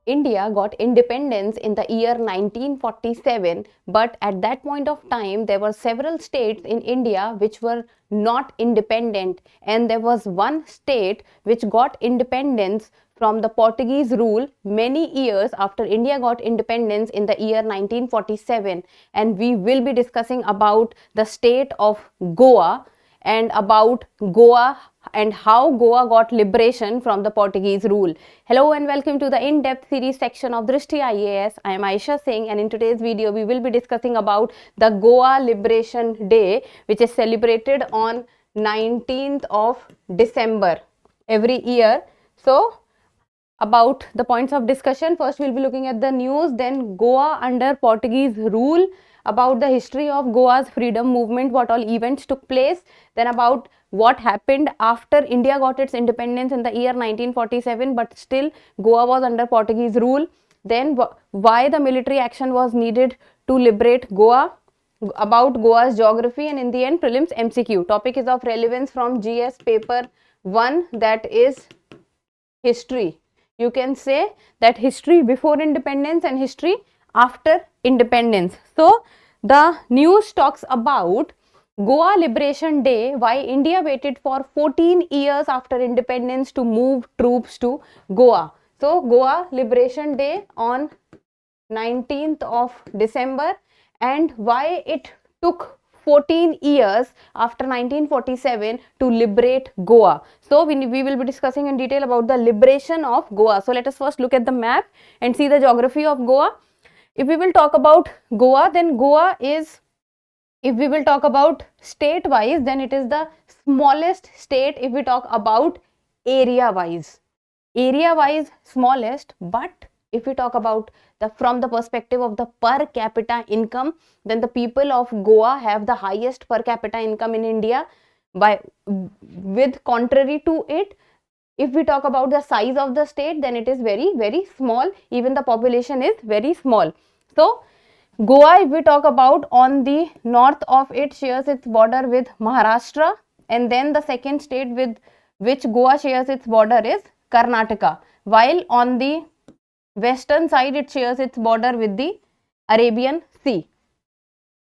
India got independence in the year 1947, but at that point of time, there were several states in India which were not independent, and there was one state which got independence from the Portuguese rule many years after India got independence in the year 1947. And we will be discussing about the state of Goa and about Goa and how Goa got liberation from the Portuguese rule. Hello and welcome to the in-depth series section of Drishti IAS. I am Aisha Singh, and in today's video we will be discussing about the Goa Liberation Day, which is celebrated on 19th of December every year. So about the points of discussion, first we'll be looking at the news, then Goa under Portuguese rule, about the history of Goa's freedom movement, what all events took place, then about what happened after India got its independence in the year 1947, but still Goa was under Portuguese rule, then why the military action was needed to liberate Goa, about Goa's geography, and in the end prelims MCQ. Topic is of relevance from GS paper 1, that is history. You can say that history before independence and history after independence. So the news talks about Goa Liberation Day, why India waited for 14 years after independence to move troops to Goa. So Goa Liberation Day on 19th of December, and why it took 14 years after 1947 to liberate Goa. So we will be discussing in detail about the liberation of Goa. So let us first look at the map and see the geography of Goa. If we will talk about Goa, then Goa is, if we will talk about state wise, then it is the smallest state if we talk about area wise. Area wise smallest, but if we talk about from the perspective of the per capita income, then the people of Goa have the highest per capita income in India. With contrary to it, if we talk about the size of the state, then it is very small. Even the population is very small. So Goa, if we talk about, on the north of it shares its border with Maharashtra, and then the second state with which Goa shares its border is Karnataka, while on the western side it shares its border with the Arabian Sea.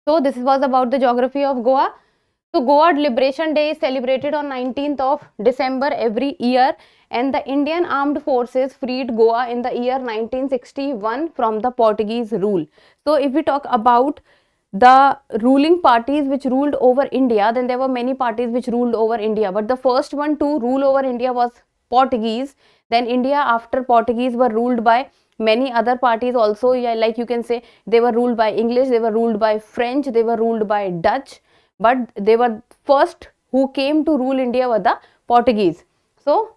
So this was about the geography of Goa. So Goa Liberation Day is celebrated on 19th of December every year, and the Indian Armed Forces freed Goa in the year 1961 from the Portuguese rule. So if we talk about the ruling parties which ruled over India, then there were many parties which ruled over India, but the first one to rule over India was Portuguese. Then India after Portuguese were ruled by many other parties also, yeah, like you can say they were ruled by English, they were ruled by French, they were ruled by Dutch, but they were first who came to rule India were the Portuguese. So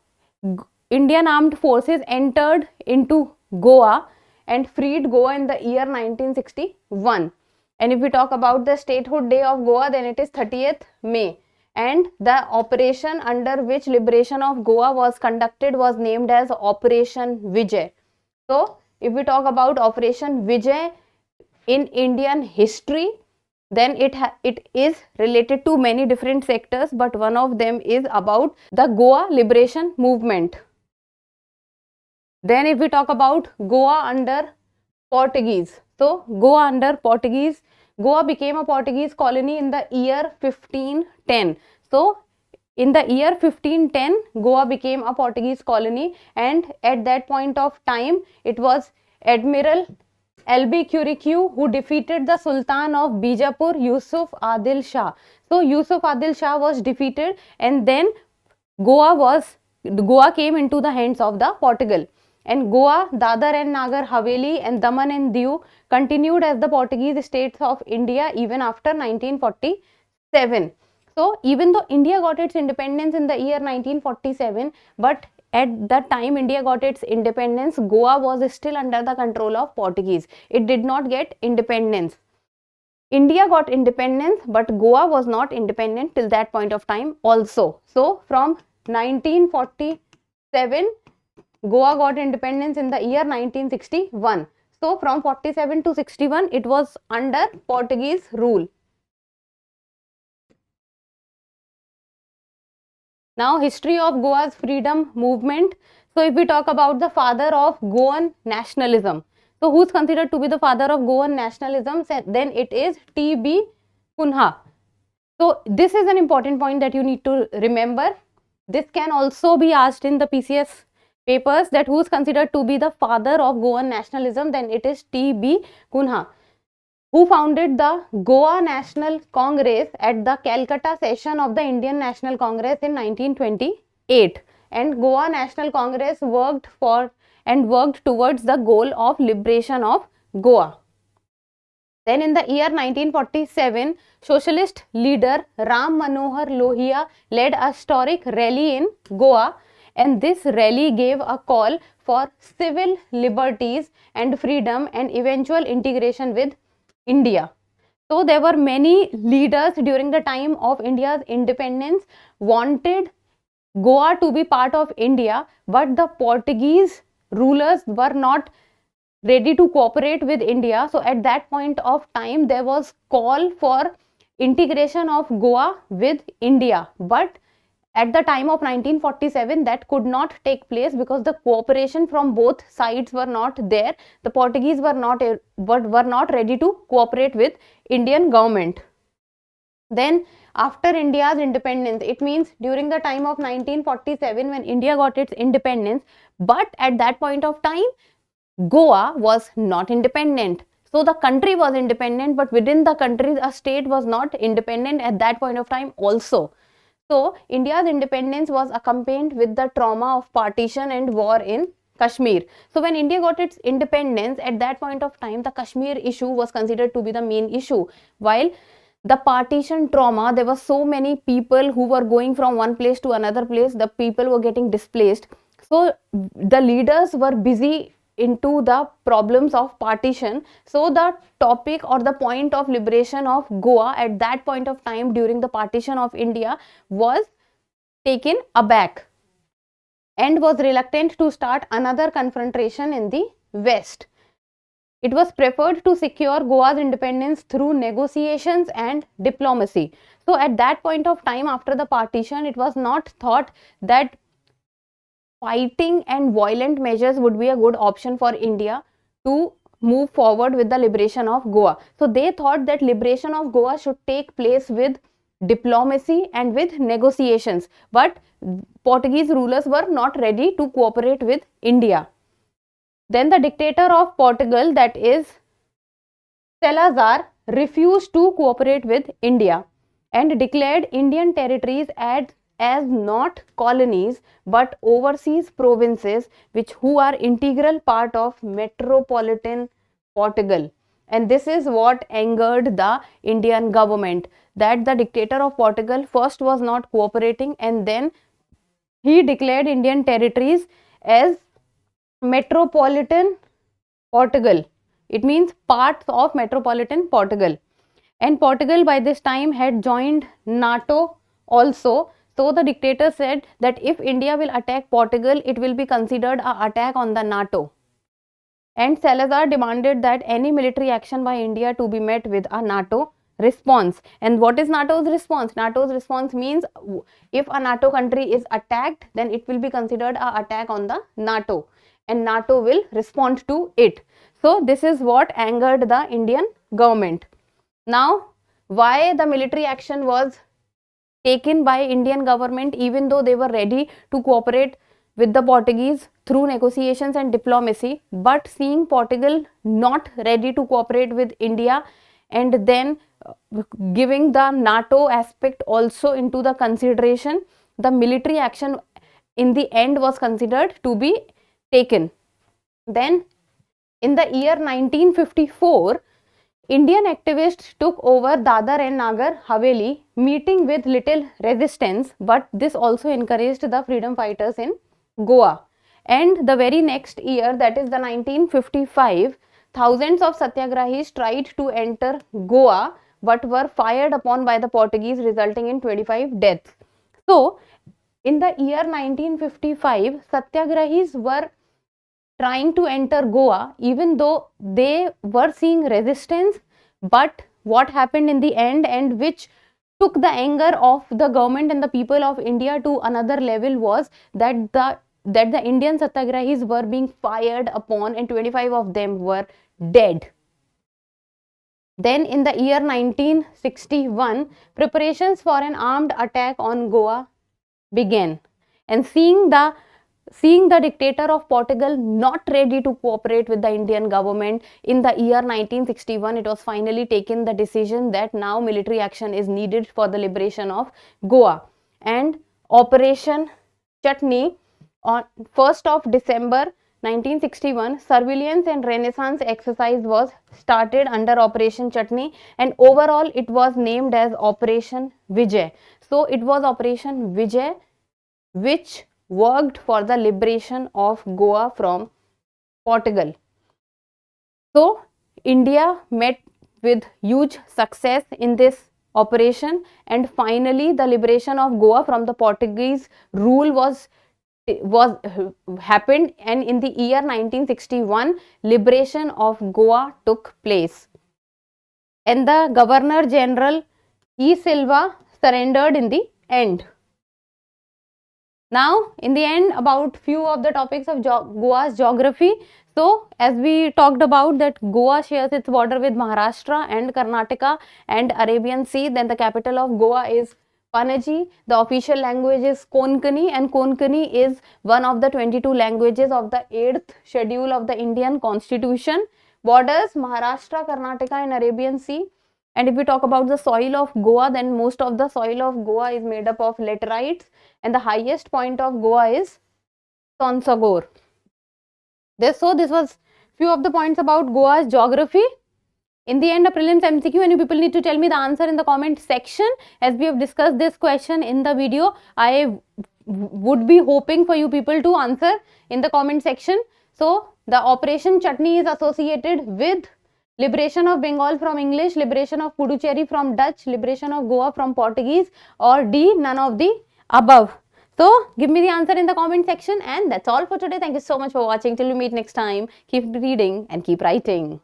Indian Armed Forces entered into Goa and freed Goa in the year 1961. And if we talk about the statehood day of Goa, then it is 30th May. And the operation under which liberation of Goa was conducted was named as Operation Vijay. So if we talk about Operation Vijay in Indian history, then it is related to many different sectors, but one of them is about the Goa liberation movement. Then if we talk about Goa under Portuguese, so Goa under Portuguese, Goa became a Portuguese colony in the year 1510. So in the year 1510, Goa became a Portuguese colony, and at that point of time, it was Admiral Albuquerque who defeated the Sultan of Bijapur, Yusuf Adil Shah. So Yusuf Adil Shah was defeated, and then Goa came into the hands of the Portugal. And Goa, Dadar and Nagar Haveli, and Daman and Diu continued as the Portuguese states of India even after 1947. So even though India got its independence in the year 1947, but at that time India got its independence, Goa was still under the control of Portuguese. It did not get independence. India got independence, but Goa was not independent till that point of time also. So from 1947, Goa got independence in the year 1961. So from 47 to 61, it was under Portuguese rule. Now history of Goa's freedom movement. So So if we talk about the father of Goan nationalism, so who's considered to be the father of Goan nationalism? Then it is T.B. Kunha. So this is an important point that you need to remember. This can also be asked in the PCS papers, that who is considered to be the father of Goan nationalism. Then it is T.B. Kunha, who founded the Goa National Congress at the Calcutta session of the Indian National Congress in 1928. And Goa National Congress worked towards the goal of liberation of Goa. Then in the year 1947, socialist leader Ram Manohar Lohia led a historic rally in Goa, and this rally gave a call for civil liberties and freedom and eventual integration with India. So there were many leaders during the time of India's independence wanted Goa to be part of India, but the Portuguese rulers were not ready to cooperate with India. So at that point of time, there was call for integration of Goa with India. But at the time of 1947, that could not take place because the cooperation from both sides were not there. The Portuguese were not ready to cooperate with Indian government. Then after India's independence, it means during the time of 1947 when India got its independence, but at that point of time, Goa was not independent. So the country was independent, but within the country, a state was not independent at that point of time also. So India's independence was accompanied with the trauma of partition and war in Kashmir. So when India got its independence, at that point of time, the Kashmir issue was considered to be the main issue. While the partition trauma, there were so many people who were going from one place to another place, the people were getting displaced. So the leaders were busy into the problems of partition. So the topic or the point of liberation of Goa at that point of time during the partition of India was taken aback and was reluctant to start another confrontation in the West. It was preferred to secure Goa's independence through negotiations and diplomacy. So at that point of time after the partition, it was not thought that fighting and violent measures would be a good option for India to move forward with the liberation of Goa. So they thought that liberation of Goa should take place with diplomacy and with negotiations, but Portuguese rulers were not ready to cooperate with India. Then the dictator of Portugal, that is Salazar, refused to cooperate with India and declared Indian territories as not colonies but overseas provinces who are integral part of metropolitan Portugal. And this is what angered the Indian government, that the dictator of Portugal first was not cooperating and then he declared Indian territories as metropolitan Portugal. It means parts of metropolitan Portugal. And Portugal by this time had joined NATO also. So the dictator said that if India will attack Portugal, it will be considered an attack on the NATO. And Salazar demanded that any military action by India to be met with a NATO response. And what is NATO's response? NATO's response means if a NATO country is attacked, then it will be considered an attack on the NATO and NATO will respond to it. So this is what angered the Indian government. Now, why the military action was taken by Indian government even though they were ready to cooperate with the Portuguese through negotiations and diplomacy, but seeing Portugal not ready to cooperate with India and then giving the NATO aspect also into the consideration, the military action in the end was considered to be taken. Then in the year 1954, Indian activists took over Dadar and Nagar Haveli, meeting with little resistance, but this also encouraged the freedom fighters in Goa. And the very next year, that is the 1955, thousands of satyagrahis tried to enter Goa but were fired upon by the Portuguese, resulting in 25 deaths. So, in the year 1955, satyagrahis were trying to enter Goa even though they were seeing resistance, but what happened in the end and which took the anger of the government and the people of India to another level was that the that the Indian Satyagrahis were being fired upon and 25 of them were dead. Then in the year 1961, preparations for an armed attack on Goa began, and seeing the dictator of Portugal not ready to cooperate with the Indian government, in the year 1961 it was finally taken the decision that now military action is needed for the liberation of Goa, and Operation Chutney on 1st of December 1961, surveillance and renaissance exercise was started under Operation Chutney, and overall it was named as Operation Vijay. So it was Operation Vijay which worked for the liberation of Goa from Portugal. So India met with huge success in this operation, and finally the liberation of Goa from the Portuguese rule was happened, and in the year 1961 liberation of Goa took place, and the Governor General E. Silva surrendered in the end. Now in the end, about few of the topics of Goa's geography. So as we talked about that Goa shares its border with Maharashtra and Karnataka and Arabian Sea. Then the capital of Goa is Panaji. The official language is Konkani, and Konkani is one of the 22 languages of the 8th schedule of the Indian Constitution. Borders Maharashtra, Karnataka and Arabian Sea. And if we talk about the soil of Goa, then most of the soil of Goa is made up of laterites, and the highest point of Goa is Sonsagore. So this was few of the points about Goa's geography. In the end, a prelims MCQ, and you people need to tell me the answer in the comment section. As we have discussed this question in the video, I would be hoping for you people to answer in the comment section. So the Operation Chutney is associated with liberation of Bengal from English, liberation of Puducherry from Dutch, liberation of Goa from Portuguese, or D, none of the above. So give me the answer in the comment section, and that's all for today. Thank you so much for watching. Till we meet next time, keep reading and keep writing.